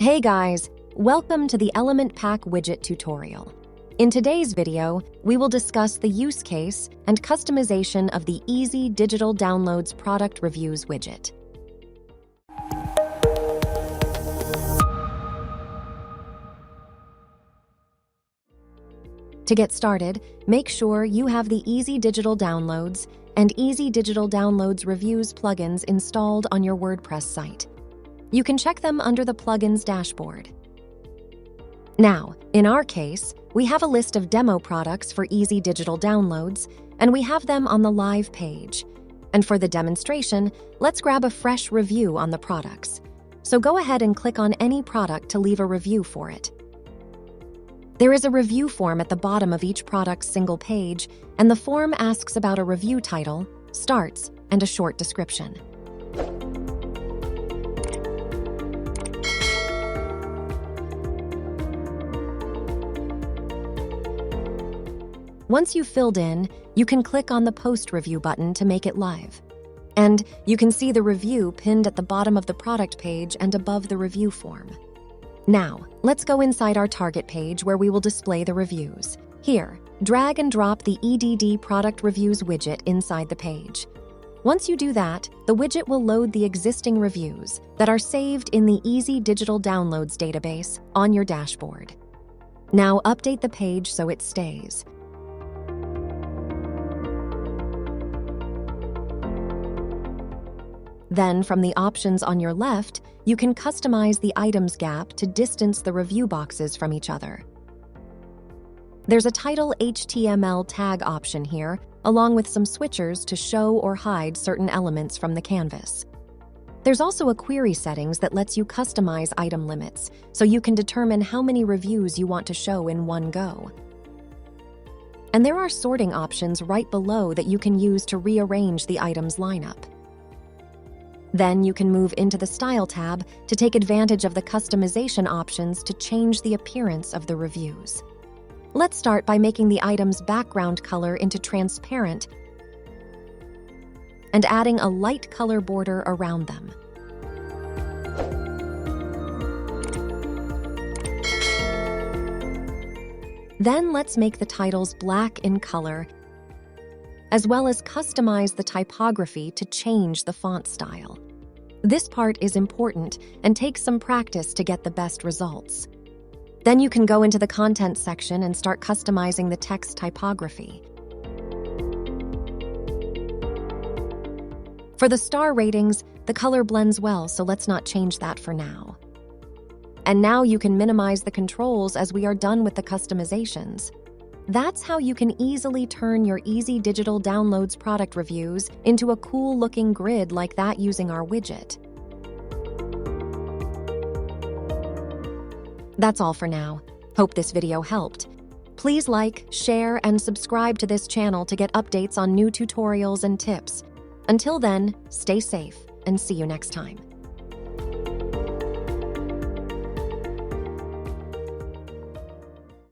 Hey guys, welcome to the Element Pack widget tutorial. In today's video, we will discuss the use case and customization of the Easy Digital Downloads Product Reviews widget. To get started, make sure you have the Easy Digital Downloads and Easy Digital Downloads Reviews plugins installed on your WordPress site. You can check them under the Plugins dashboard. Now, in our case, we have a list of demo products for Easy Digital Downloads, and we have them on the live page. And for the demonstration, let's grab a fresh review on the products. So go ahead and click on any product to leave a review for it. There is a review form at the bottom of each product's single page, and the form asks about a review title, starts, and a short description. Once you've filled in, you can click on the Post Review button to make it live. And you can see the review pinned at the bottom of the product page and above the review form. Now, let's go inside our target page where we will display the reviews. Here, drag and drop the EDD Product Reviews widget inside the page. Once you do that, the widget will load the existing reviews that are saved in the Easy Digital Downloads database on your dashboard. Now update the page so it stays. Then, from the options on your left, you can customize the items gap to distance the review boxes from each other. There's a title HTML tag option here, along with some switchers to show or hide certain elements from the canvas. There's also a query settings that lets you customize item limits, so you can determine how many reviews you want to show in one go. And there are sorting options right below that you can use to rearrange the items lineup. Then you can move into the Style tab to take advantage of the customization options to change the appearance of the reviews. Let's start by making the item's background color into transparent and adding a light color border around them. Then let's make the titles black in color, as well as customize the typography to change the font style. This part is important and takes some practice to get the best results. Then you can go into the content section and start customizing the text typography. For the star ratings, the color blends well, so let's not change that for now. And now you can minimize the controls as we are done with the customizations. That's how you can easily turn your Easy Digital Downloads product reviews into a cool-looking grid like that using our widget. That's all for now. Hope this video helped. Please like, share, and subscribe to this channel to get updates on new tutorials and tips. Until then, stay safe and see you next time.